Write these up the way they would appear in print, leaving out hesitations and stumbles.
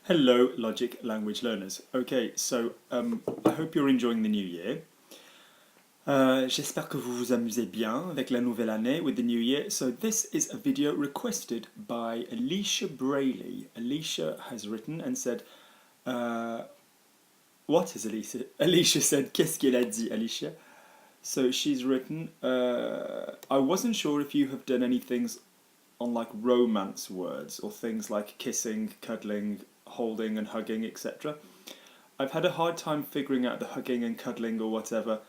Hello, Logic language learners. Okay, so I hope you're enjoying the new year. J'espère que vous vous amusez bien avec la nouvelle année, with the new year. So this is a video requested by Alicia Brayley. Alicia has written and said, what is Alicia? Alicia said, qu'est-ce qu'elle a dit, Alicia? So she's written, I wasn't sure if you have done any things on like romance words or things like kissing, cuddling, holding and hugging, etc. I've had a hard time figuring out the hugging and cuddling or whatever,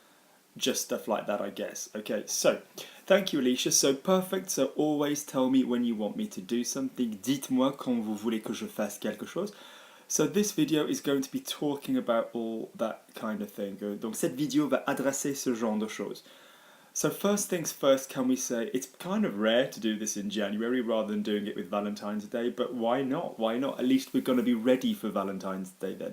just stuff like that, I guess. Okay, so thank you, Alicia. So perfect. So always tell me when you want me to do something. Dites-moi quand vous voulez que je fasse quelque chose. So this video is going to be talking about all that kind of thing. Donc cette vidéo va adresser ce genre de choses. So first things first, can we say, it's kind of rare to do this in January rather than doing it with Valentine's Day, but why not? Why not? At least we're going to be ready for Valentine's Day then.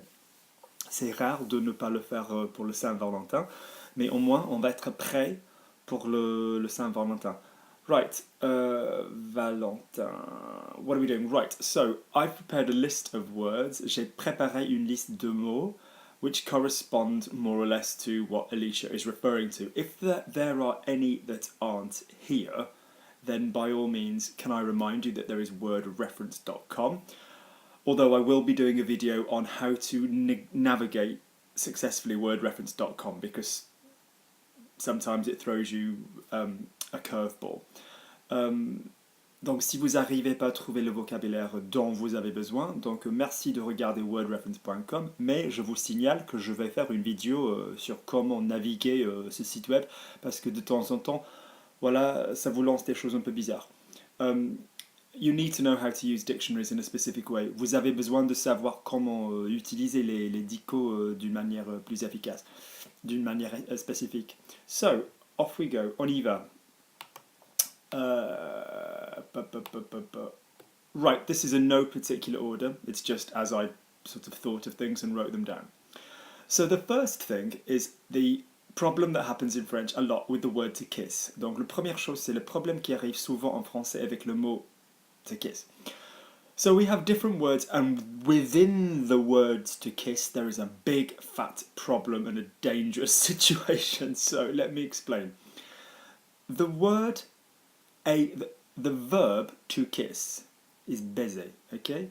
C'est rare de ne pas le faire pour le Saint-Valentin, mais au moins on va être prêt pour le Saint-Valentin. Right, Valentin, what are we doing? Right, so I've prepared a list of words. J'ai préparé une liste de mots which correspond more or less to what Alicia is referring to. If there are any that aren't here, then by all means, can I remind you that there is wordreference.com. Although I will be doing a video on how to navigate successfully wordreference.com, because sometimes it throws you a curveball. Donc si vous n'arrivez pas à trouver le vocabulaire dont vous avez besoin, donc merci de regarder wordreference.com, mais je vous signale que je vais faire une vidéo sur comment naviguer ce site web, parce que de temps en temps, voilà, ça vous lance des choses un peu bizarres. You need to know how to use dictionaries in a specific way. Vous avez besoin de savoir comment utiliser les dicos d'une manière plus efficace, d'une manière spécifique. So, off we go, on y va. Right, this is in no particular order, it's just as I sort of thought of things and wrote them down. So the first thing is the problem that happens in French a lot with the word to kiss. Donc la première chose, c'est le problème qui arrive souvent en français avec le mot to kiss. So we have different words, and within the words to kiss there is a big fat problem and a dangerous situation. So let me explain. The word the verb to kiss is baiser, okay?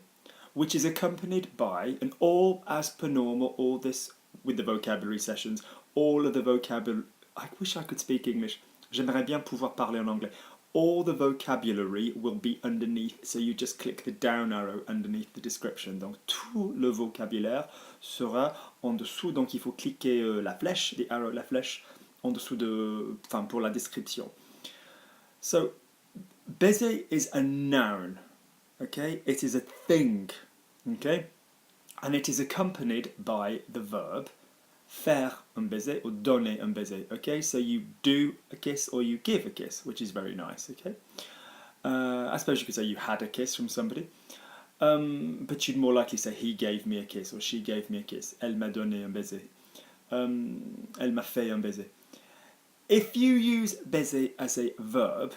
Which is accompanied by, and all as per normal, all this with the vocabulary sessions, all of the vocabulary, I wish I could speak English, j'aimerais bien pouvoir parler en anglais. All the vocabulary will be underneath, so you just click the down arrow underneath the description. Donc tout le vocabulaire sera en dessous, donc il faut cliquer la flèche, the arrow, la flèche, en dessous de, enfin pour la description. So, baiser is a noun, okay? It is a thing, okay? And it is accompanied by the verb faire un baiser or donner un baiser, okay? So you do a kiss or you give a kiss, which is very nice, okay? I suppose you could say you had a kiss from somebody, but you'd more likely say he gave me a kiss or she gave me a kiss. Elle m'a donné un baiser. Elle m'a fait un baiser. If you use baiser as a verb,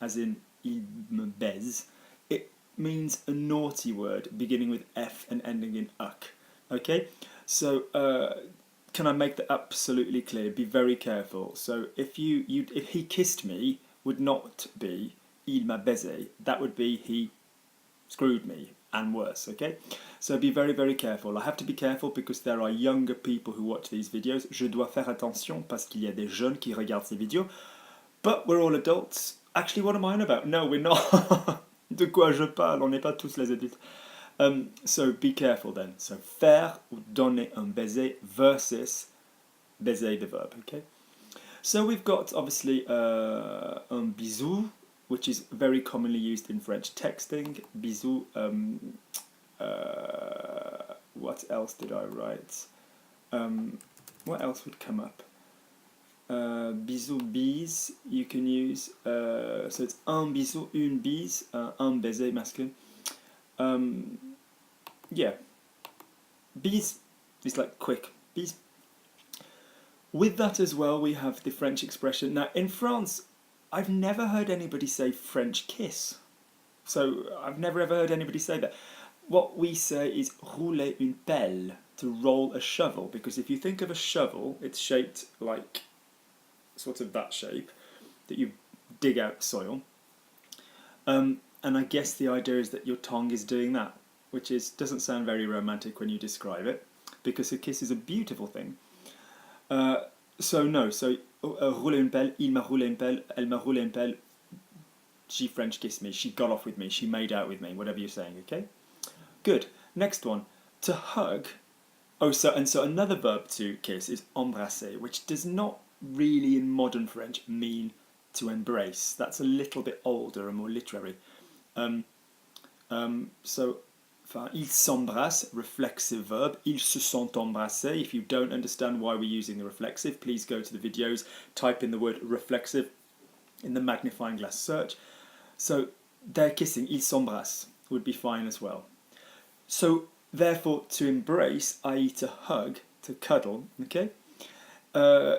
as in il me baise, it means a naughty word beginning with F and ending in uck. Okay? So, can I make that absolutely clear? Be very careful. So, if he kissed me would not be il m'a baisé. That would be he screwed me, and worse, okay? So be very, very careful. I have to be careful because there are younger people who watch these videos. Je dois faire attention parce qu'il y a des jeunes qui regardent ces vidéos. But we're all adults. Actually, what am I on about? No, we're not. De quoi je parle? On n'est pas tous les adultes. So be careful then. So faire ou donner un baiser versus baiser the verb, okay? So we've got obviously un bisou, which is very commonly used in French texting. Bisous. What else did I write? What else would come up? Bisous, bise, you can use. So it's un bisou, une bise, un baiser masculine. Yeah. Bise is like quick. Bise. With that as well, we have the French expression. Now, in France, I've never heard anybody say French kiss. So I've never ever heard anybody say that. what we say is rouler une pelle, to roll a shovel, because if you think of a shovel, it's shaped like sort of that shape, that you dig out soil. And I guess the idea is that your tongue is doing that, which doesn't sound very romantic when you describe it, because a kiss is a beautiful thing. Rouler une pelle, il m'a roulé une pelle, elle m'a roulé une pelle, she French kissed me, she got off with me, she made out with me, whatever you're saying, okay? Good. Next one, to hug. So another verb to kiss is embrasser, which does not really in modern French mean to embrace. That's a little bit older and more literary. Ils s'embrassent, reflexive verb. Ils se sont embrassés. If you don't understand why we're using the reflexive, please go to the videos, type in the word reflexive in the magnifying glass search. So they're kissing, ils s'embrassent would be fine as well. So therefore, to embrace, i.e. to hug, to cuddle, okay,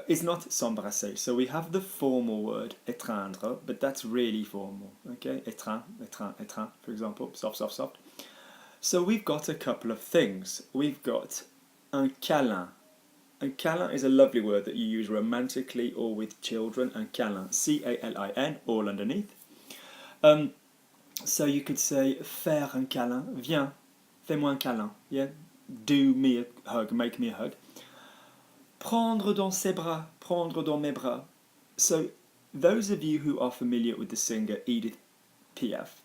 is not s'embrasser. So we have the formal word étreindre, but that's really formal, okay? Étreint, étreint, étreint, for example, soft, soft, soft. So we've got a couple of things. We've got un calin. Un calin is a lovely word that you use romantically or with children. Un calin, C-A-L-I-N, all underneath. So you could say faire un calin, viens, fais-moi un calin, yeah? Do me a hug, make me a hug. Prendre dans ses bras, prendre dans mes bras. So those of you who are familiar with the singer Edith Piaf,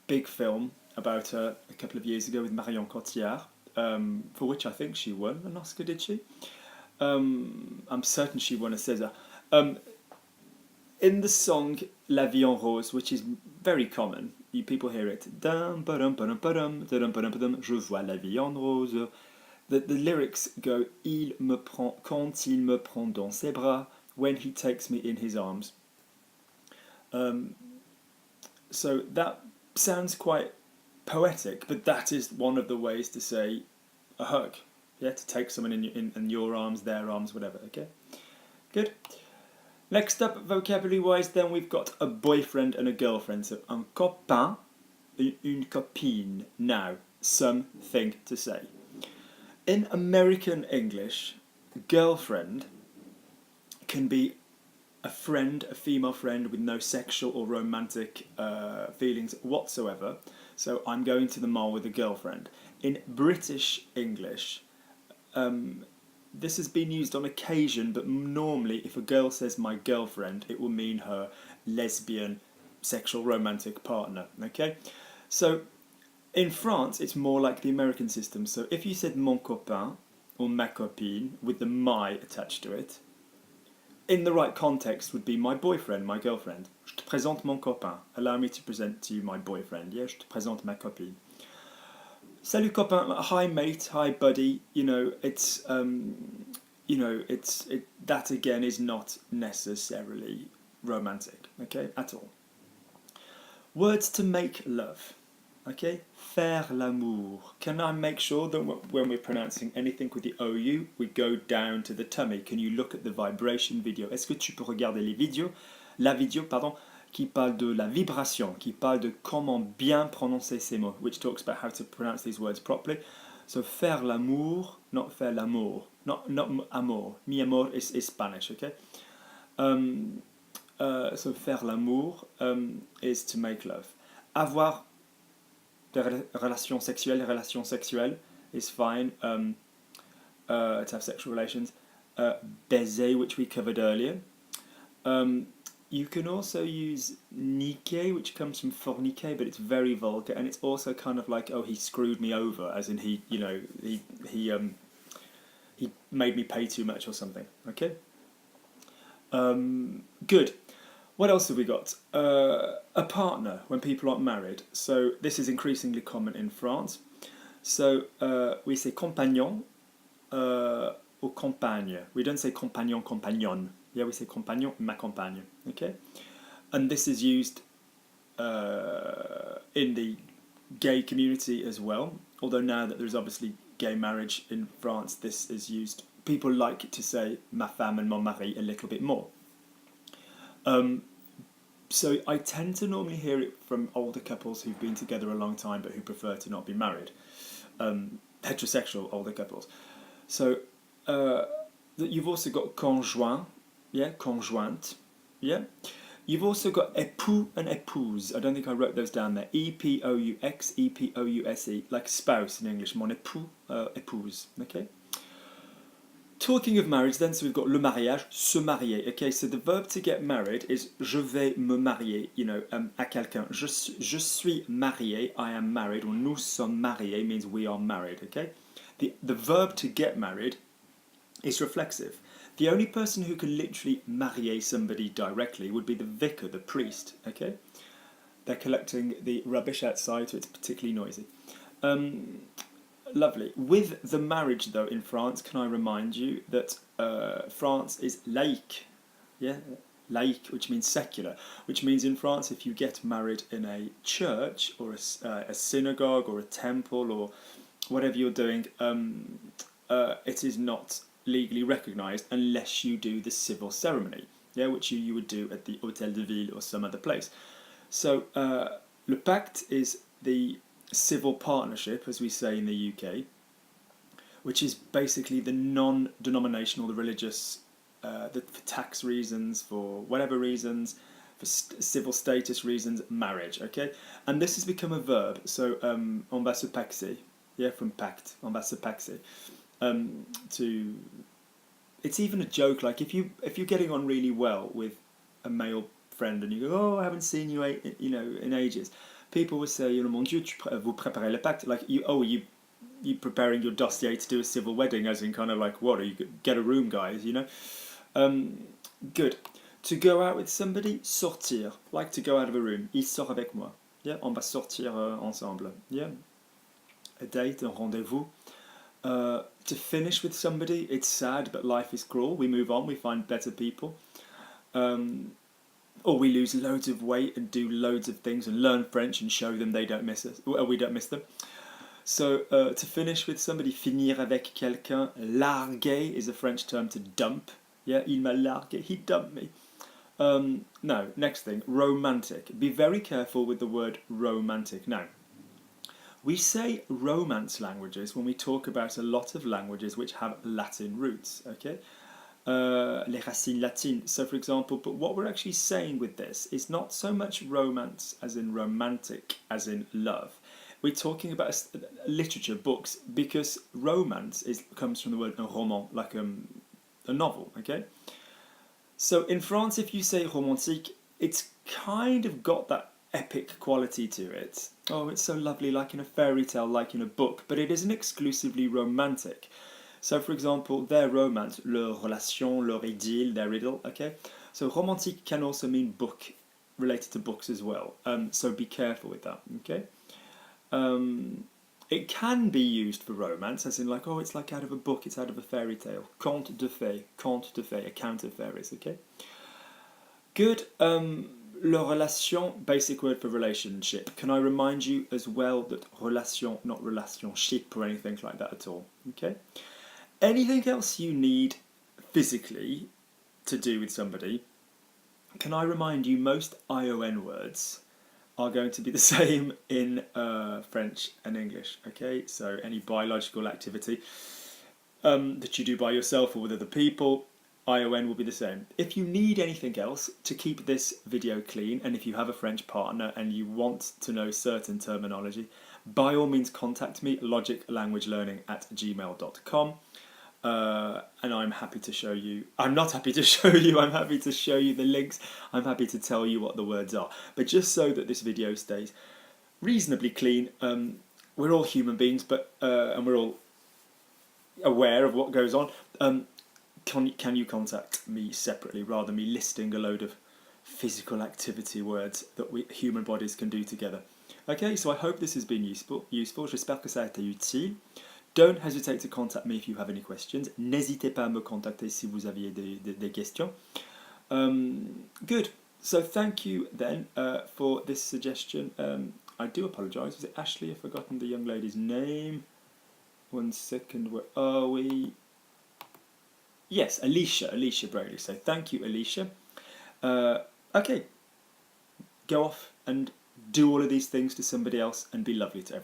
big film about her a couple of years ago with Marion Cotillard, for which I think she won an Oscar, did she? I'm certain she won a César. In the song La Vie en Rose, which is very common, people hear it, je vois la vie en rose. The lyrics go, il me prend, quand il me prend dans ses bras, when he takes me in his arms. So that sounds quite poetic, but that is one of the ways to say a hug. Yeah, to take someone in your arms, their arms, whatever, okay? Good. Next up, vocabulary-wise, then we've got a boyfriend and a girlfriend. So un copain, une copine. Now, something to say. In American English, girlfriend can be a friend, a female friend with no sexual or romantic feelings whatsoever. So I'm going to the mall with a girlfriend. In British English, this has been used on occasion, but normally if a girl says my girlfriend, it will mean her lesbian, sexual, romantic partner, okay? So in France, it's more like the American system. So if you said mon copain or ma copine with the my attached to it, in the right context would be my boyfriend, my girlfriend. Je te présente mon copain. Allow me to present to you my boyfriend. Yeah, je te présente ma copine. Salut copain, hi mate, hi buddy. That again is not necessarily romantic, okay, at all. Words to make love, okay. Faire l'amour. Can I make sure that when we're pronouncing anything with the OU, we go down to the tummy? Can you look at the vibration video? Est-ce que tu peux regarder la vidéo, qui parle de la vibration, qui parle de comment bien prononcer ces mots, which talks about how to pronounce these words properly. So faire l'amour, not faire l'amour, not amor. Mi amor is Spanish, okay? So faire l'amour is to make love. Avoir de relations sexuelles is fine, to have sexual relations. Baiser, which we covered earlier. You can also use niquer, which comes from forniquer, but it's very vulgar, and it's also kind of like, oh, he screwed me over, as in he made me pay too much or something. Okay. Good. What else have we got? A partner when people aren't married. So this is increasingly common in France. So we say compagnon or compagne. We don't say compagnon, compagnon. Yeah, we say compagnon, ma compagne. Okay, and this is used in the gay community as well. Although now that there's obviously gay marriage in France, this is used. People like to say ma femme and mon mari a little bit more. So I tend to normally hear it from older couples who've been together a long time but who prefer to not be married. Heterosexual older couples. So you've also got conjoint, yeah, conjointe, yeah. You've also got époux and épouse. I don't think I wrote those down there. E-P-O-U-X, E-P-O-U-S-E, like spouse in English. Mon époux, épouse, okay? Talking of marriage then, so we've got le mariage, se marier, okay? So the verb to get married is je vais me marier, you know, à quelqu'un. Je suis marié, I am married, or nous sommes mariés means we are married, okay? The verb to get married is reflexive. The only person who can literally marier somebody directly would be the vicar, the priest, okay? They're collecting the rubbish outside, so it's particularly noisy. Lovely. With the marriage, though, in France, can I remind you that France is laïque, yeah? Laïque, which means secular, which means in France if you get married in a church or a synagogue or a temple or whatever you're doing, it is not legally recognised unless you do the civil ceremony, yeah, which you would do at the Hôtel de Ville or some other place. So le pacte is the civil partnership, as we say in the UK, which is basically the non-denominational, the religious, for tax reasons, for whatever reasons, for civil status reasons, marriage, okay? And this has become a verb, so on va se paxer, yeah, from pacte, on va se paxer. It's even a joke, like if you're getting on really well with a male friend and you go, oh, I haven't seen you in ages, people will say, you know, mon Dieu, vous préparez le pacte, like you preparing your dossier to do a civil wedding, as in kind of like, what, are you get a room, guys, you know? Good. To go out with somebody, sortir, like to go out of a room. Il sort avec moi. Yeah, on va sortir ensemble. Yeah, a date, un rendezvous. To finish with somebody, it's sad, but life is cruel. We move on, we find better people. Or we lose loads of weight and do loads of things and learn French and show them they don't miss us. We don't miss them. So to finish with somebody, finir avec quelqu'un. Larguer is a French term to dump. Yeah, il m'a largué, he dumped me. No, next thing, romantic. Be very careful with the word romantic. Now, we say Romance languages when we talk about a lot of languages which have Latin roots, okay? Les racines latines. So, for example, but what we're actually saying with this is not so much romance as in romantic, as in love. We're talking about literature, books, because romance comes from the word un roman, like a novel, okay? So in France, if you say romantique, it's kind of got that epic quality to it. Oh, it's so lovely, like in a fairy tale, like in a book, but it isn't exclusively romantic. So for example, their romance, leur relation, leur idylle, their idyll, okay? So romantique can also mean book, related to books as well. So be careful with that, okay? It can be used for romance, as in like, oh, it's like out of a book, it's out of a fairy tale. Conte de fées, account of fairies, okay? Good. Le relation, basic word for relationship. Can I remind you as well that relation, not relationship or anything like that at all, okay? Anything else you need physically to do with somebody, can I remind you most ION words are going to be the same in French and English, okay? So any biological activity that you do by yourself or with other people, ION will be the same. If you need anything else to keep this video clean, and if you have a French partner and you want to know certain terminology, by all means contact me, logiclanguagelearning@gmail.com. And I'm happy to show you. I'm not happy to show you. I'm happy to show you the links. I'm happy to tell you what the words are. But just so that this video stays reasonably clean, we're all human beings, but and we're all aware of what goes on. Can you contact me separately rather than me listing a load of physical activity words that human bodies can do together? Okay, so I hope this has been useful. J'espère que ça a été utile. Don't hesitate to contact me if you have any questions. N'hésitez pas à me contacter si vous aviez des questions. Good. So thank you then for this suggestion. I do apologise. Was it Ashley? I've forgotten the young lady's name. 1 second. Where are we? Yes, Alicia Braley. So thank you, Alicia. Okay. go off and do all of these things to somebody else and be lovely to everyone.